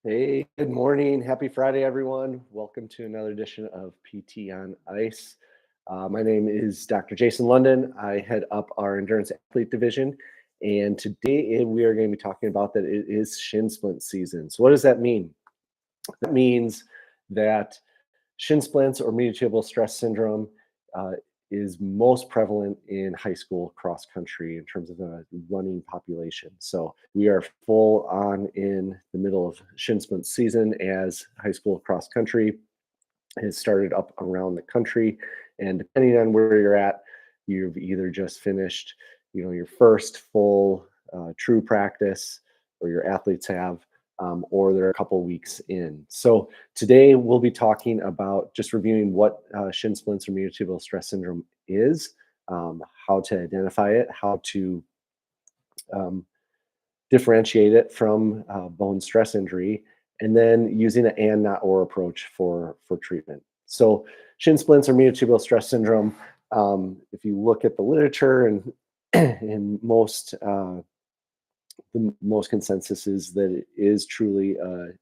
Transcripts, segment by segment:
Hey, good morning. Happy Friday, everyone. Welcome to another edition of PT on Ice. My name is Dr. Jason Lunden. I head up our endurance athlete division. And today we are going to be talking about that it is shin splint season. So, what does that mean? That means that shin splints or medial tibial stress syndrome uh, is most prevalent in high school cross country in terms of the running population. So we are full on in the middle of shin splint season as high school cross country has started up around the country. And depending on where you're at, you've either just finished, your first full true practice, or your athletes have, or they're a couple weeks in. So today we'll be talking about just reviewing what shin splints or medial tibial stress syndrome is, how to identify it, how to um, differentiate it from bone stress injury, and then using an and not or approach for treatment. So shin splints or medial tibial stress syndrome, if you look at the literature and in the most consensus is that it is truly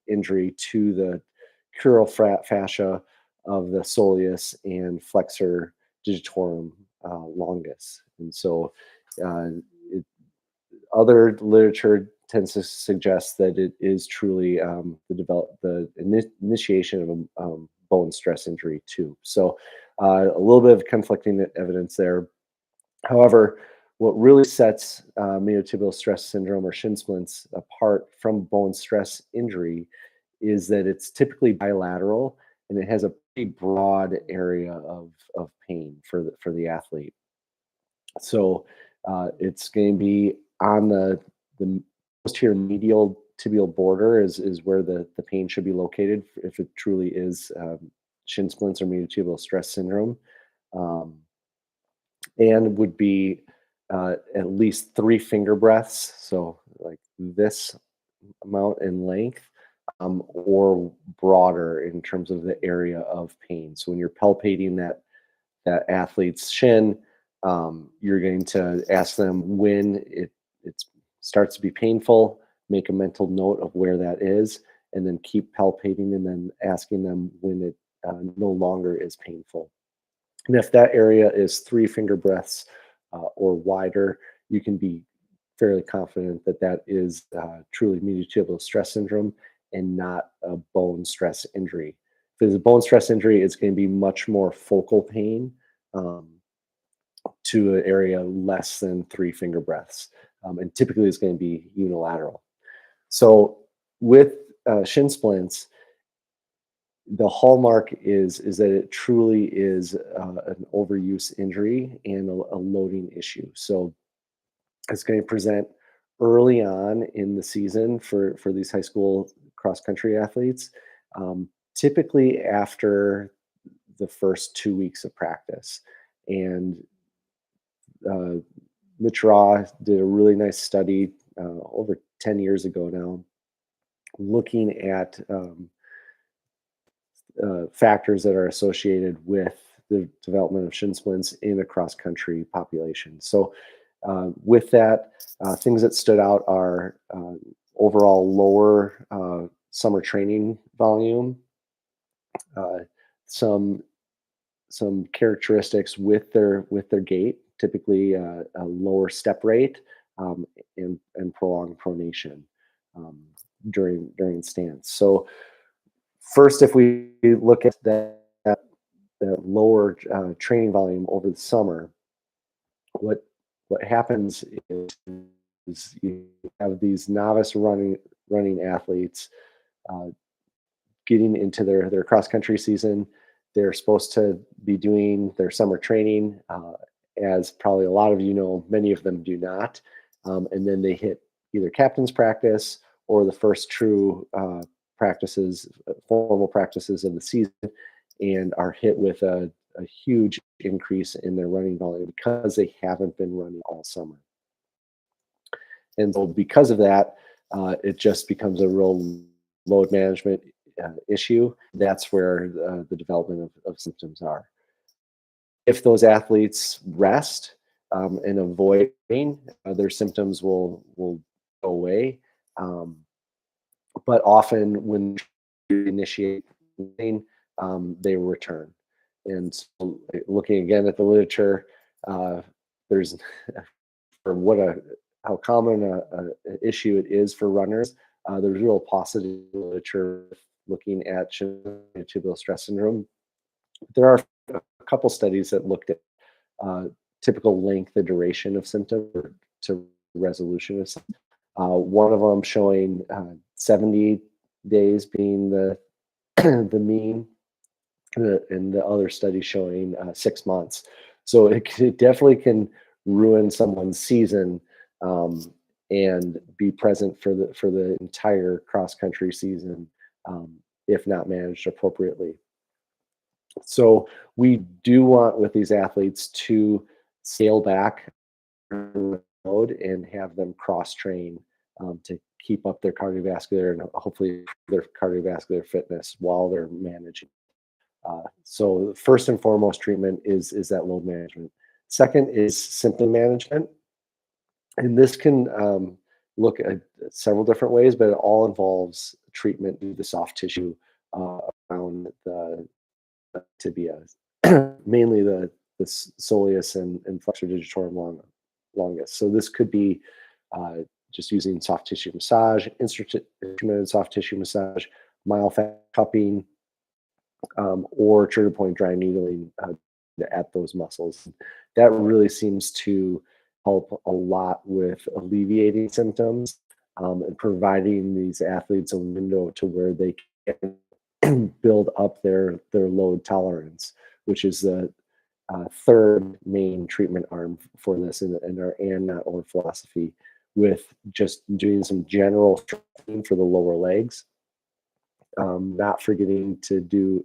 injury to the crural fascia of the soleus and flexor digitorum longus. And so uh, it, other literature tends to suggest that it is truly the initiation of a bone stress injury too. So a little bit of conflicting evidence there. However, what really sets medial stress syndrome or shin splints apart from bone stress injury is that it's typically bilateral and it has a pretty broad area of pain for the athlete. So it's going to be on the posterior medial tibial border is where the pain should be located if it truly is shin splints or medial tibial stress syndrome, um, and would be at least 3 finger breaths, so like this amount in length, or broader in terms of the area of pain. So when you're palpating that athlete's shin, you're going to ask them when it starts to be painful, make a mental note of where that is, and then keep palpating and then asking them when it no longer is painful. And if that area is 3 finger breaths or wider, you can be fairly confident that that is truly medial tibial stress syndrome and not a bone stress injury. If it's a bone stress injury, it's going to be much more focal pain, um, to an area less than 3 finger breaths. And typically it's going to be unilateral. So with shin splints, the hallmark is that it truly is an overuse injury and a loading issue. So it's going to present early on in the season for these high school cross country athletes, typically after the first 2 weeks of practice. And uh, Mitch Raw did a really nice study over 10 years ago now, looking at factors that are associated with the development of shin splints in a cross country population. So, with that, things that stood out are overall lower summer training volume, uh, some characteristics with their gait, typically a lower step rate, and prolonged pronation um, during stance. So first, if we look at that lower training volume over the summer, what what happens is you have these novice running athletes uh, getting into their cross country season. They're supposed to be doing their summer training, as probably a lot of you know. Many of them do not, and then they hit either captain's practice or the first true practices, formal practices of the season, and are hit with a huge increase in their running volume because they haven't been running all summer. And so, because of that, it just becomes a real load management issue. That's where the development of symptoms are. If those athletes rest and avoid pain, their symptoms will go away. Um, but often when you initiate running, they return. And so looking again at the literature, there's for what a how common a issue it is for runners. There's real paucity literature looking at tibial stress syndrome. There are a couple studies that looked at uh, typical length and duration of symptoms to resolution of symptoms. One of them showing 70 days being the the mean, and the other study showing 6 months. So it definitely can ruin someone's season, and be present for the entire cross country season, if not managed appropriately. So we do want with these athletes to scale back mode and have them cross train, to keep up their cardiovascular and hopefully their cardiovascular fitness while they're managing. So first and foremost treatment is that load management. Second is symptom management, and this can look at several different ways, but it all involves treatment of the soft tissue around the tibia, mainly the soleus and flexor digitorum longus. So this could be just using soft tissue massage, instrumented soft tissue massage, myofascial cupping, or trigger point dry needling at those muscles. That really seems to help a lot with alleviating symptoms, and providing these athletes a window to where they can build up their load tolerance, which is the third main treatment arm for this in our and not or philosophy, with just doing some general training for the lower legs, not forgetting to do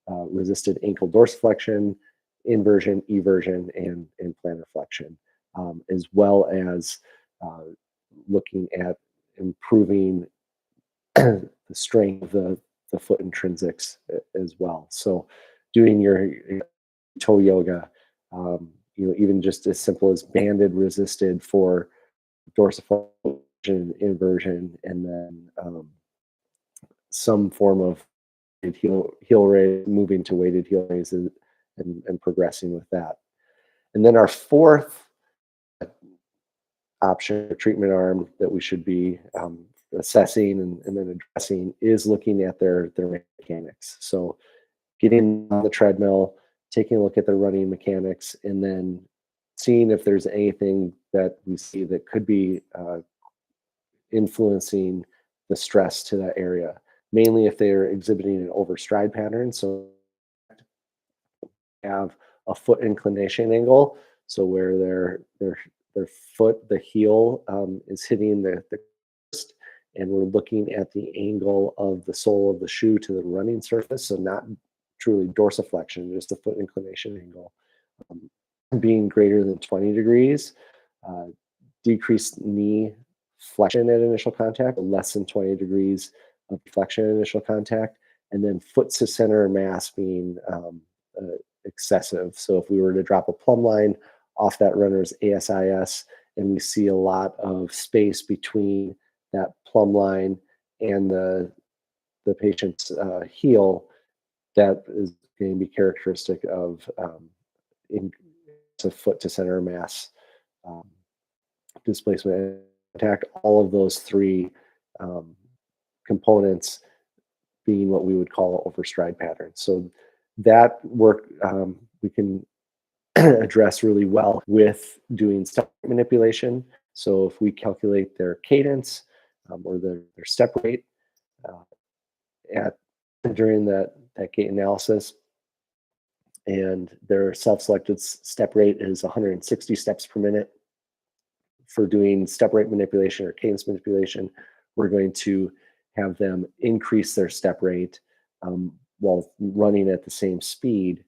resisted ankle dorsiflexion, inversion, eversion, and plantar flexion, as well as uh, looking at improving the strength of the foot intrinsics as well. So doing your toe yoga, even just as simple as banded resisted for dorsiflexion, inversion, and then some form of heel raise, moving to weighted heel raises, and progressing with that. And then our fourth option, treatment arm that we should be assessing and then addressing is looking at their mechanics. So getting on the treadmill, taking a look at their running mechanics, and then seeing if there's anything that we see that could be influencing the stress to that area, mainly if they're exhibiting an overstride pattern. So have a foot inclination angle, so where their foot, the heel, is hitting the wrist, and we're looking at the angle of the sole of the shoe to the running surface, so not truly dorsiflexion, just a foot inclination angle, um, being greater than 20 degrees, uh, decreased knee flexion at initial contact, less than 20 degrees of flexion at initial contact, and then foot to center mass being excessive. So if we were to drop a plumb line off that runner's ASIS and we see a lot of space between that plumb line and the patient's heel, that is going to be characteristic of in foot to center mass um, displacement attack. All of those three um, components being what we would call an overstride pattern. So that work we can address really well with doing step manipulation. So if we calculate their cadence, or their step rate uh, at during that gait analysis, and their self-selected step rate is 160 steps per minute. For doing step rate manipulation or cadence manipulation, we're going to have them increase their step rate while running at the same speed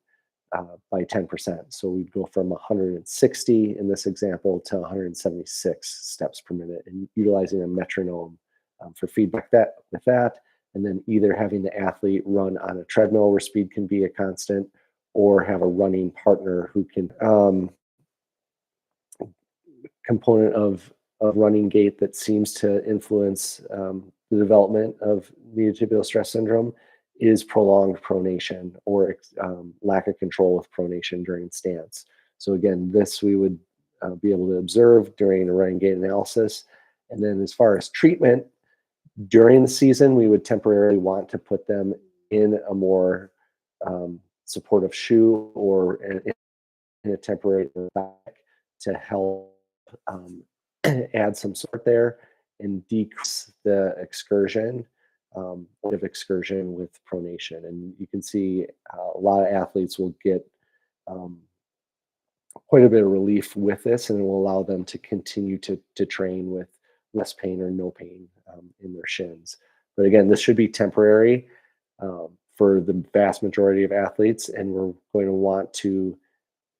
by 10%. So we'd go from 160 in this example to 176 steps per minute, and utilizing a metronome for feedback with that, and then either having the athlete run on a treadmill where speed can be a constant, or have a running partner who can component of running gait that seems to influence the development of medial tibial stress syndrome is prolonged pronation or lack of control with pronation during stance. So again, this we would be able to observe during a running gait analysis. And then as far as treatment, during the season, we would temporarily want to put them in a more supportive shoe or in a temporary back to help add some support there and decrease the excursion of excursion with pronation. And you can see a lot of athletes will get quite a bit of relief with this, and it will allow them to continue to train with less pain or no pain in their shins. But again, this should be temporary for the vast majority of athletes, and we're going to want to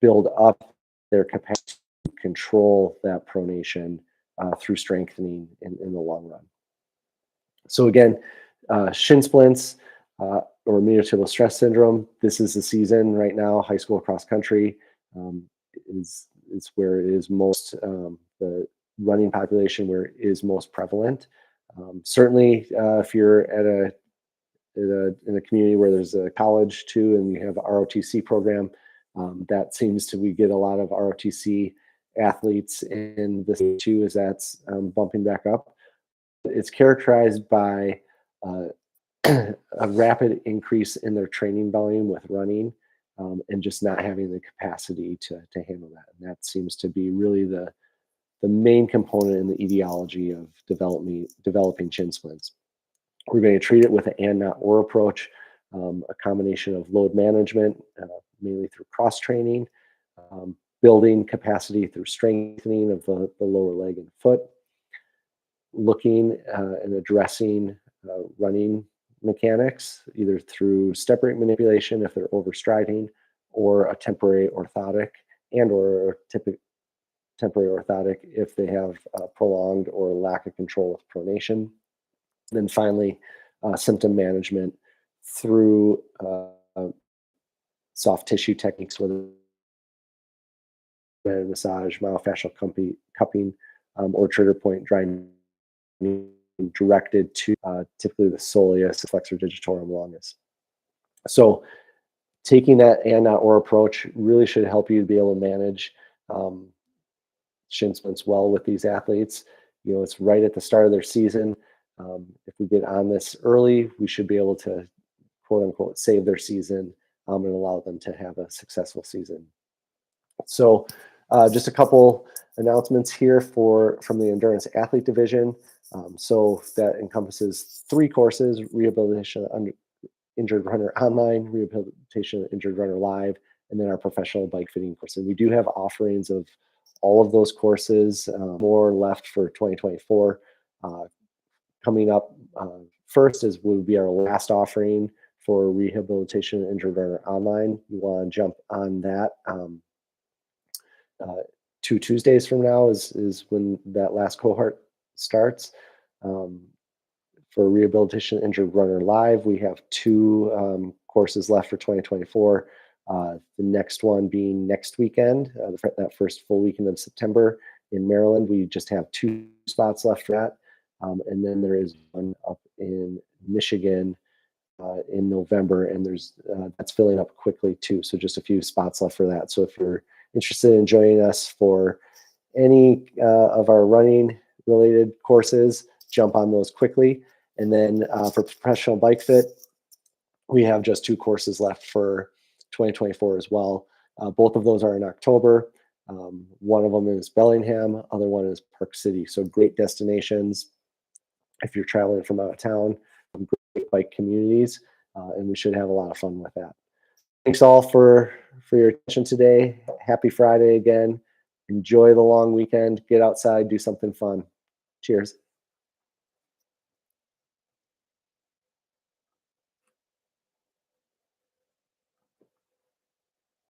build up their capacity to control that pronation through strengthening in the long run. So again, shin splints or medial tibial stress syndrome, this is the season right now. High school cross country is where it is most, the running population where it is most prevalent. Certainly, if you're in a community where there's a college too, and you have a ROTC program, that seems to, we get a lot of ROTC athletes in this too, as that's bumping back up. It's characterized by a rapid increase in their training volume with running, and just not having the capacity to handle that. And that seems to be really the main component in the etiology of developing shin splints. We're going to treat it with an and not or approach, a combination of load management, mainly through cross training, building capacity through strengthening of the lower leg and foot, looking and addressing running mechanics, either through step rate manipulation if they're overstriding, or a temporary orthotic, and or temporary orthotic if they have prolonged or lack of control with pronation. Then finally, symptom management through soft tissue techniques, whether massage, myofascial cupping, or trigger point drying, directed to typically the soleus, flexor digitorum longus. So taking that and not or approach really should help you to be able to manage shin splints well with these athletes. You know, it's right at the start of their season. If we get on this early, we should be able to, quote unquote, save their season and allow them to have a successful season. So just a couple announcements here from the endurance athlete division. So that encompasses 3 courses: rehabilitation injured runner online, rehabilitation injured runner live, and then our professional bike fitting course. And we do have offerings of all of those courses, more left for 2024. Coming up first would be our last offering for rehabilitation injured runner online. You want to jump on that. 2 Tuesdays from now is when that last cohort starts. For rehabilitation injured runner live, we have 2 courses left for 2024. The next one being next weekend, that first full weekend of September in Maryland. We just have 2 spots left for that. And then there is one up in Michigan in November, and that's filling up quickly too. So just a few spots left for that. So if you're interested in joining us for any of our running related courses, jump on those quickly. And then for professional bike fit, we have just 2 courses left for 2024 as well. Both of those are in October. One of them is Bellingham, other one is Park City. So great destinations if you're traveling from out of town, great bike communities, and we should have a lot of fun with that. Thanks all for your attention today. Happy Friday again. Enjoy the long weekend. Get outside, do something fun. Cheers.